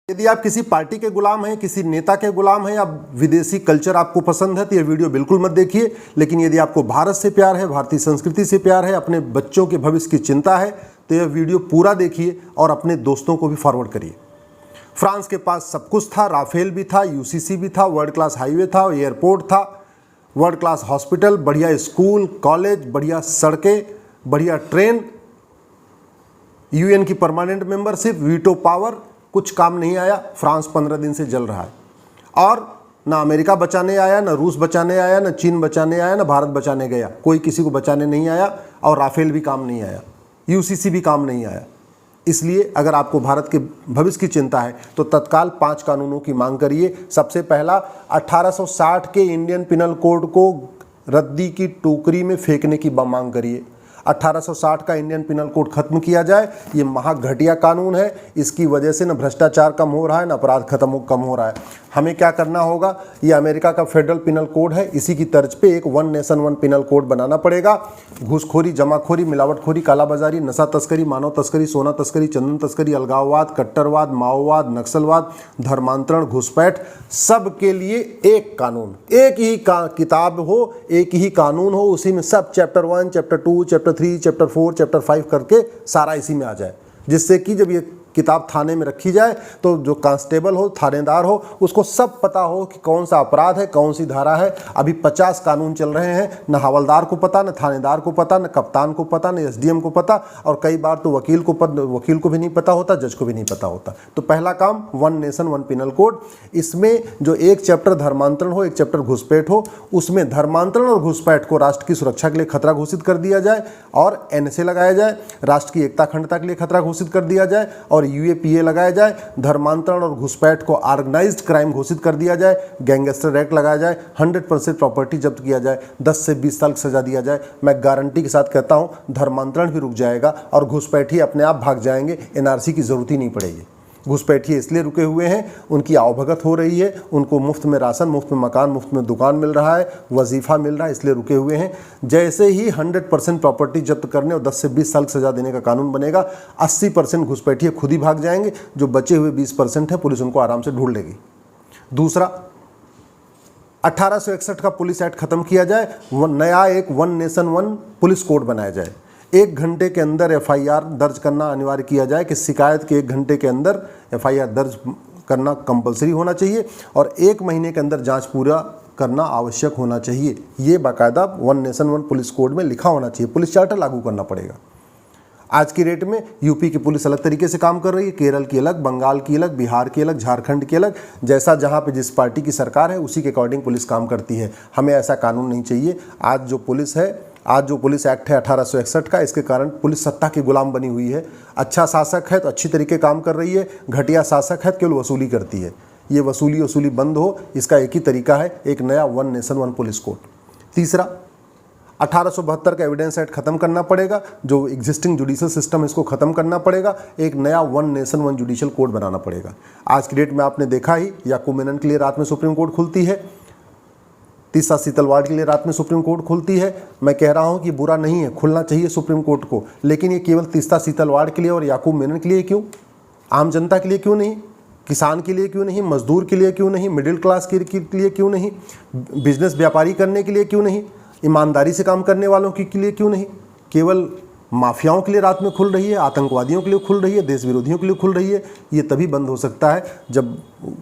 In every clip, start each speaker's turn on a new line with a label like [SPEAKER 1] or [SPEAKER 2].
[SPEAKER 1] यदि आप किसी पार्टी के गुलाम हैं, किसी नेता के गुलाम हैं या विदेशी कल्चर आपको पसंद है तो यह वीडियो बिल्कुल मत देखिए। लेकिन यदि आपको भारत से प्यार है, भारतीय संस्कृति से प्यार है, अपने बच्चों के भविष्य की चिंता है तो यह वीडियो पूरा देखिए और अपने दोस्तों को भी फॉरवर्ड करिए। फ्रांस के पास सब कुछ था, राफेल भी था, यूसीसी भी था, वर्ल्ड क्लास हाईवे था, एयरपोर्ट था, वर्ल्ड क्लास हॉस्पिटल, बढ़िया स्कूल कॉलेज, बढ़िया सड़कें, बढ़िया ट्रेन, यूएन की परमानेंट मेंबरशिप, वीटो पावर, कुछ काम नहीं आया। फ्रांस 15 दिन से जल रहा है और ना अमेरिका बचाने आया, ना रूस बचाने आया, ना चीन बचाने आया, ना भारत बचाने गया। कोई किसी को बचाने नहीं आया और राफेल भी काम नहीं आया, यूसीसी भी काम नहीं आया। इसलिए अगर आपको भारत के भविष्य की चिंता है तो तत्काल 5 कानूनों की मांग करिए। सबसे पहला, 1860 के इंडियन पिनल कोड को रद्दी की टोकरी में फेंकने की मांग करिए। 1860 का इंडियन पिनल कोड खत्म किया जाए। ये महाघटिया कानून है, इसकी वजह से न भ्रष्टाचार कम हो रहा है, न अपराध कम हो रहा है। हमें क्या करना होगा, ये अमेरिका का फेडरल पिनल कोड है, इसी की तर्ज पे एक one nation one penal code बनाना पड़ेगा। घूसखोरी, जमाखोरी, मिलावटखोरी, कालाबाजारी, नशा तस्करी, मानव तस्करी, सोना तस्करी, चंदन तस्करी, अलगाववाद, कट्टरवाद, माओवाद, नक्सलवाद, धर्मांतरण, घुसपैठ, सब के लिए एक कानून, एक ही किताब हो, एक ही कानून हो, उसी में सब chapter 1, chapter 2, chapter 3, chapter 4, chapter 5 करके सारा इसी में आ जाए। जिससे कि जब ये किताब थाने में रखी जाए तो जो कांस्टेबल हो, थानेदार हो, उसको सब पता हो कि कौन सा अपराध है, कौन सी धारा है। अभी 50 कानून चल रहे हैं, न हवलदार को पता, न थानेदार को पता, न कप्तान को पता, न एसडीएम को पता, और कई बार तो वकील को भी नहीं पता होता, जज को भी नहीं पता होता। तो पहला काम, one nation one penal code. इसमें जो एक चैप्टर धर्मांतरण हो, एक चैप्टर घुसपैठ हो, उसमें धर्मांतरण और घुसपैठ को राष्ट्र की सुरक्षा के लिए खतरा घोषित कर दिया जाए और एनएसए लगाया जाए। राष्ट्र की एकता अखंडता के लिए खतरा घोषित कर दिया जाए और यूएपीए लगाया जाए। धर्मांतरण और घुसपैठ को ऑर्गेनाइज्ड क्राइम घोषित कर दिया जाए। गैंगस्टर एक्ट लगाया जाए। 100% प्रॉपर्टी जब्त किया जाए। 10 से 20 साल की सजा दिया जाए। मैं गारंटी के साथ कहता हूं, धर्मांतरण भी रुक जाएगा और घुसपैठी अपने आप भाग जाएंगे। एनआरसी की जरूरत ही नहीं पड़ेगी। घुसपैठी इसलिए रुके हुए हैं, उनकी आवभगत हो रही है, उनको मुफ्त में राशन, मुफ्त में मकान, मुफ्त में दुकान मिल रहा है, वजीफा मिल रहा है, इसलिए रुके हुए हैं। जैसे ही 100% प्रॉपर्टी जब्त करने और 10 से 20 साल की सजा देने का कानून बनेगा, 80% घुसपैठी खुद ही भाग जाएंगे। जो बचे हुए 20% है, पुलिस उनको आराम से ढूंढ लेगी। दूसरा, 1861 का पुलिस एक्ट खत्म किया जाए। नया एक one nation one police code बनाया जाए। 1 घंटे के अंदर एफआईआर दर्ज करना अनिवार्य किया जाए कि शिकायत के 1 घंटे के अंदर एफआईआर दर्ज करना कंपलसरी होना चाहिए और 1 महीने के अंदर जांच पूरा करना आवश्यक होना चाहिए। ये बाकायदा one nation one police code में लिखा होना चाहिए। पुलिस चार्टर लागू करना पड़ेगा। आज की डेट में यूपी की पुलिस अलग तरीके से काम कर रही है, केरल की अलग, बंगाल की अलग, बिहार की अलग, झारखंड की अलग। जैसा जहाँ पे जिस पार्टी की सरकार है उसी के अकॉर्डिंग पुलिस काम करती है। हमें ऐसा कानून नहीं चाहिए। आज जो पुलिस एक्ट है 1861 का, इसके कारण पुलिस सत्ता की गुलाम बनी हुई है। अच्छा शासक है तो अच्छी तरीके काम कर रही है, घटिया शासक है तो केवल वसूली करती है। ये वसूली बंद हो, इसका एक ही तरीका है, एक नया one nation one police code. तीसरा, 1872 का एविडेंस एक्ट खत्म करना पड़ेगा। जो एग्जिस्टिंग जुडिशल सिस्टम है इसको खत्म करना पड़ेगा। एक नया one nation one judicial code बनाना पड़ेगा। आज की डेट में आपने देखा ही, याकूब मेनन के लिए रात में सुप्रीम कोर्ट खुलती है, तीसरा सीतलवाड़ के लिए रात में सुप्रीम कोर्ट खुलती है। मैं कह रहा हूं कि बुरा नहीं है, खुलना चाहिए सुप्रीम कोर्ट को, लेकिन ये केवल तीसरा सीतलवाड़ के लिए और याकूब मेनन के लिए क्यों? आम जनता के लिए क्यों नहीं? किसान के लिए क्यों नहीं? मजदूर के लिए क्यों नहीं? मिडिल क्लास के लिए क्यों नहीं? बिजनेस व्यापारी करने के लिए क्यों नहीं? ईमानदारी से काम करने वालों के लिए क्यों नहीं? केवल माफियाओं के लिए रात में खुल रही है, आतंकवादियों के लिए खुल रही है, देश विरोधियों के लिए खुल रही है। ये तभी बंद हो सकता है जब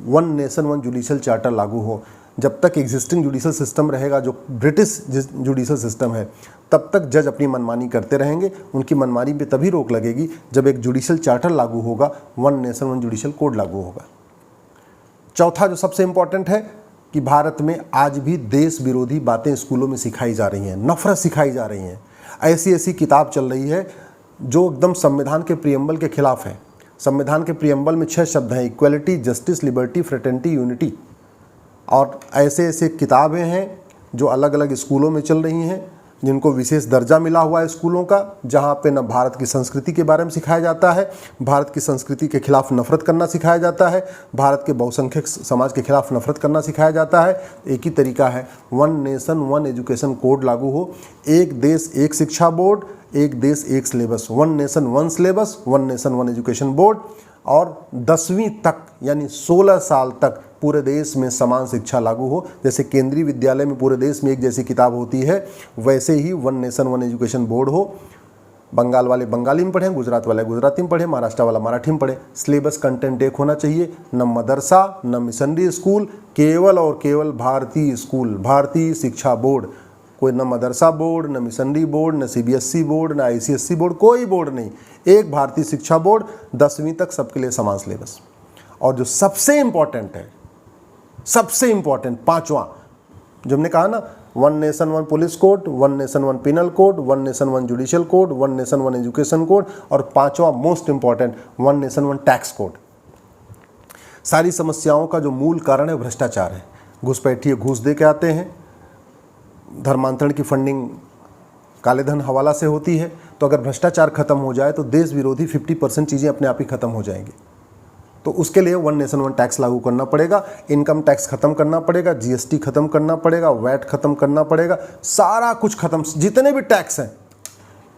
[SPEAKER 1] one nation one judicial charter लागू हो। जब तक एग्जिस्टिंग जुडिशल सिस्टम रहेगा, जो ब्रिटिश जुडिशल सिस्टम है, तब तक जज अपनी मनमानी करते रहेंगे। उनकी मनमानी पे तभी रोक लगेगी जब एक जुडिशल चार्टर लागू होगा, one nation one judicial code लागू होगा। चौथा जो सबसे इंपॉर्टेंट है कि भारत में आज भी देश विरोधी बातें स्कूलों में सिखाई जा रही हैं, नफरत सिखाई जा रही हैं। ऐसी किताब चल रही है जो एकदम संविधान के प्रियम्बल के खिलाफ है। संविधान के प्रियम्बल में 6 शब्द हैं, equality, justice, liberty, fraternity, unity. और ऐसे किताबें हैं जो अलग अलग स्कूलों में चल रही हैं, जिनको विशेष दर्जा मिला हुआ है स्कूलों का, जहाँ पे न भारत की संस्कृति के बारे में सिखाया जाता है, भारत की संस्कृति के खिलाफ नफरत करना सिखाया जाता है, भारत के बहुसंख्यक समाज के खिलाफ नफरत करना सिखाया जाता है। एक ही तरीका है, one nation one education code लागू हो। एक देश एक शिक्षा बोर्ड, एक देश एक syllabus, one nation one syllabus, one nation one education board. और 10वीं तक यानी 16 साल तक पूरे देश में समान शिक्षा लागू हो। जैसे केंद्रीय विद्यालय में पूरे देश में एक जैसी किताब होती है, वैसे ही one nation one education board हो। बंगाल वाले बंगाली में पढ़ें, गुजरात वाले गुजराती में पढ़ें, महाराष्ट्र वाला मराठी में पढ़ें। सिलेबस कंटेंट एक होना चाहिए, न मदरसा न मिशनरी स्कूल, केवल और केवल भारतीय स्कूल, भारतीय शिक्षा बोर्ड। कोई न मदरसा बोर्ड, न मिशनरी बोर्ड, न सीबीएसई बोर्ड, न आईसीएसई बोर्ड, कोई बोर्ड नहीं, एक भारतीय शिक्षा बोर्ड, 10वीं तक सबके लिए समान सिलेबस। और जो सबसे इंपॉर्टेंट है, सबसे इंपॉर्टेंट पांचवा, जो हमने कहा ना, one nation one police code, one nation one penal code, one nation one judicial code, one nation one education code, और पांचवा most important, one nation one tax code. सारी समस्याओं का जो मूल कारण है भ्रष्टाचार है। घुसपैठिए घूस दे के आते हैं, धर्मांतरण की फंडिंग काले धन हवाला से होती है। तो अगर भ्रष्टाचार खत्म हो जाए तो देश विरोधी 50% चीज़ें अपने आप ही खत्म हो जाएंगी। तो उसके लिए वन नेशन वन टैक्स लागू करना पड़ेगा, इनकम टैक्स खत्म करना पड़ेगा, जीएसटी खत्म करना पड़ेगा, वैट खत्म करना पड़ेगा, सारा कुछ खत्म। जितने भी टैक्स हैं,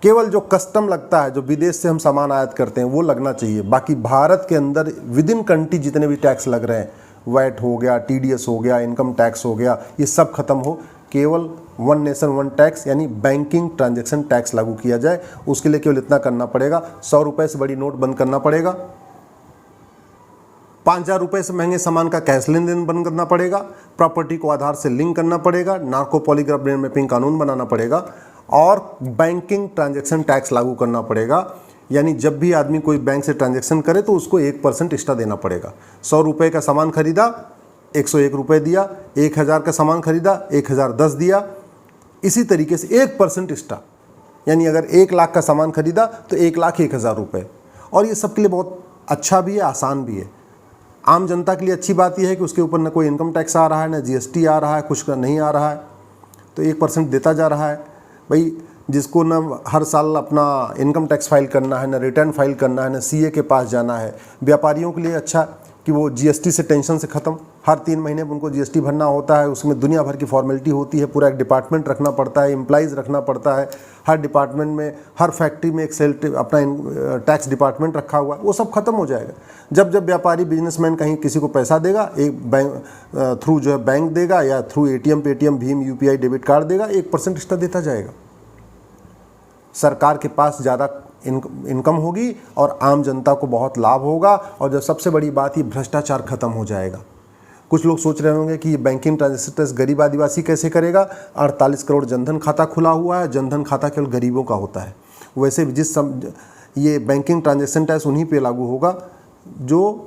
[SPEAKER 1] केवल जो कस्टम लगता है, जो विदेश से हम सामान आयात करते हैं, वो लगना चाहिए। बाकी भारत के अंदर विद इन कंट्री जितने भी टैक्स लग रहे हैं, वैट हो गया, टीडीएस हो गया, इनकम टैक्स हो गया, ये सब खत्म हो। केवल वन नेशन वन टैक्स यानी बैंकिंग ट्रांजैक्शन टैक्स लागू किया जाए। उसके लिए केवल इतना करना पड़ेगा, 100 रुपये से बड़ी नोट बंद करना पड़ेगा, 5,000 रुपये से महंगे सामान का कैश लेन देन बंद करना पड़ेगा, प्रॉपर्टी को आधार से लिंक करना पड़ेगा, नार्को पॉलीग्राफ ब्रेन मैपिंग कानून बनाना पड़ेगा, और बैंकिंग ट्रांजैक्शन टैक्स लागू करना पड़ेगा। यानी जब भी आदमी कोई बैंक से ट्रांजैक्शन करे तो उसको 1% एक्स्ट्रा देना पड़ेगा। 100 रुपये का सामान खरीदा, 101 रुपये दिया, 1000 का सामान खरीदा, 1010 दिया। इसी तरीके से 1% एक्स्ट्रा, यानी अगर 1 लाख का सामान खरीदा तो 1,01,000 रुपये। और ये सबके लिए बहुत अच्छा भी है, आसान भी है। आम जनता के लिए अच्छी बात यह है कि उसके ऊपर न कोई इनकम टैक्स आ रहा है, न जीएसटी आ रहा है, कुछ नहीं आ रहा है, तो 1% देता जा रहा है। भाई जिसको न हर साल अपना इनकम टैक्स फाइल करना है, न रिटर्न फाइल करना है, न सीए के पास जाना है। व्यापारियों के लिए अच्छा कि वो जीएसटी से टेंशन से ख़त्म, हर 3 महीने में उनको जीएसटी भरना होता है, उसमें दुनिया भर की फॉर्मेलिटी होती है, पूरा एक डिपार्टमेंट रखना पड़ता है, एम्प्लॉइज़ रखना पड़ता है, हर डिपार्टमेंट में, हर फैक्ट्री में एक सेल अपना टैक्स डिपार्टमेंट रखा हुआ है, वो सब खत्म हो जाएगा। जब जब व्यापारी बिजनेसमैन कहीं किसी को पैसा देगा, एक बैंक थ्रू जो है बैंक देगा, या through ATM, Paytm, Bhim, UPI, debit card देगा, 1% एक्स्ट्रा देता जाएगा। सरकार के पास ज़्यादा इनकम होगी और आम जनता को बहुत लाभ होगा। और जो सबसे बड़ी बात, ये भ्रष्टाचार खत्म हो जाएगा। कुछ लोग सोच रहे होंगे कि ये बैंकिंग ट्रांजैक्शन टैक्स गरीब आदिवासी कैसे करेगा। 48 करोड़ जनधन खाता खुला हुआ है, जनधन खाता केवल गरीबों का होता है। वैसे भी ये बैंकिंग ट्रांजैक्शन टैक्स उन्हीं पे लागू होगा जो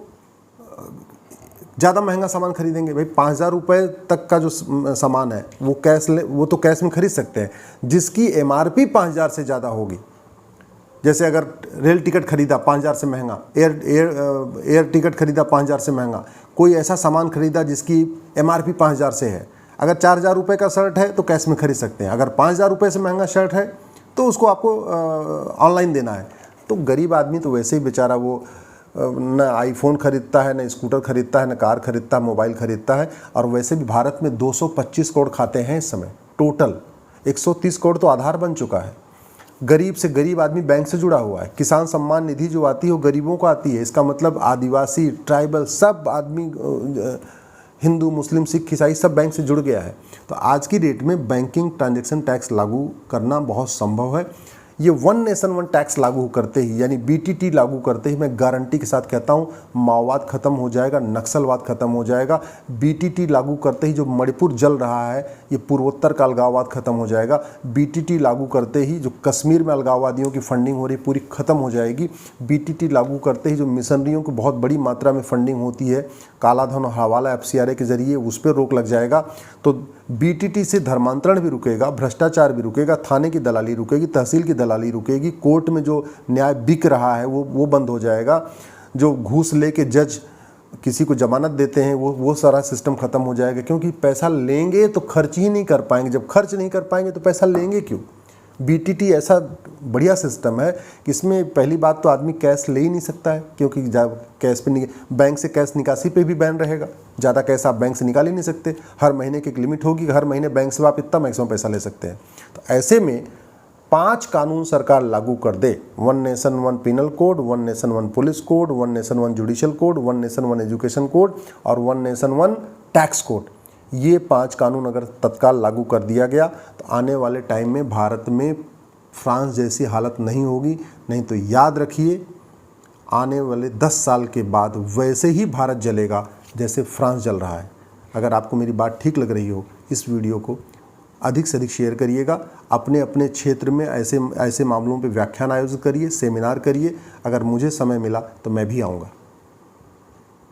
[SPEAKER 1] ज़्यादा महंगा सामान खरीदेंगे। भाई 5,000 रुपये तक का जो सामान है वो तो कैश में खरीद सकते हैं। जिसकी एमआरपी 5,000 से ज़्यादा होगी, जैसे अगर रेल टिकट खरीदा 5,000 से महंगा, एयर टिकट खरीदा 5,000 से महंगा, कोई ऐसा सामान खरीदा जिसकी एमआरपी 5,000 से है, अगर 4,000 रुपये का शर्ट है तो कैश में खरीद सकते हैं। अगर 5,000 रुपये से महंगा शर्ट है तो उसको आपको ऑनलाइन देना है। तो गरीब आदमी तो वैसे ही बेचारा वो न आईफोन खरीदता है, न स्कूटर खरीदता है, न कार खरीदता है, मोबाइल खरीदता है। और वैसे भी भारत में 225 करोड़ खाते हैं इस समय टोटल, 130 करोड़ तो आधार बन चुका है। गरीब से गरीब आदमी बैंक से जुड़ा हुआ है। किसान सम्मान निधि जो आती है वो गरीबों को आती है। इसका मतलब आदिवासी, ट्राइबल, सब आदमी, हिंदू, मुस्लिम, सिख, ईसाई सब बैंक से जुड़ गया है। तो आज की डेट में बैंकिंग ट्रांजैक्शन टैक्स लागू करना बहुत संभव है। ये वन नेशन वन टैक्स लागू करते ही, यानी बीटीटी लागू करते ही, मैं गारंटी के साथ कहता हूँ माओवाद खत्म हो जाएगा, नक्सलवाद खत्म हो जाएगा। बीटीटी लागू करते ही जो मणिपुर जल रहा है, ये पूर्वोत्तर का अलगाववाद खत्म हो जाएगा। बीटीटी लागू करते ही जो कश्मीर में अलगाववादियों की फंडिंग हो रही पूरी खत्म हो जाएगी। बीटीटी लागू करते ही जो मिशनरियों को बहुत बड़ी मात्रा में फंडिंग होती है काला धन और हवाला एफसीआरए के जरिए, उस पर रोक लग जाएगा। तो बीटीटी से धर्मांतरण भी रुकेगा, भ्रष्टाचार भी रुकेगा, थाने की दलाली रुकेगी, तहसील की दलाली रुकेगी, कोर्ट में जो न्याय बिक रहा है वो बंद हो जाएगा, जो घूस लेके जज किसी को जमानत देते हैं वो सारा सिस्टम खत्म हो जाएगा। क्योंकि पैसा लेंगे तो खर्च ही नहीं कर पाएंगे, जब खर्च नहीं कर पाएंगे तो पैसा लेंगे क्यों। बीटीटी ऐसा बढ़िया सिस्टम है कि इसमें पहली बात तो आदमी कैश ले ही नहीं सकता है, क्योंकि कैश पे बैंक से कैश निकासी पे भी बैन रहेगा। ज़्यादा कैश आप बैंक से निकाल ही नहीं सकते। हर महीने की एक लिमिट होगी, हर महीने बैंक से आप इतना मैक्सिमम पैसा ले सकते हैं। तो ऐसे में 5 कानून सरकार लागू कर दे, 1 nation 1 penal code, 1 nation 1 police code, 1 nation 1 judicial code, 1 nation 1 education code और 1 नेशन 1 टैक्स कोड, ये 5 कानून अगर तत्काल लागू कर दिया गया तो आने वाले टाइम में भारत में फ्रांस जैसी हालत नहीं होगी। नहीं तो याद रखिए, आने वाले 10 साल के बाद वैसे ही भारत जलेगा जैसे फ्रांस जल रहा है। अगर आपको मेरी बात ठीक लग रही हो, इस वीडियो को अधिक से अधिक शेयर करिएगा। अपने अपने क्षेत्र में ऐसे मामलों पे व्याख्यान आयोजित करिए, सेमिनार करिए। अगर मुझे समय मिला तो मैं भी आऊँगा।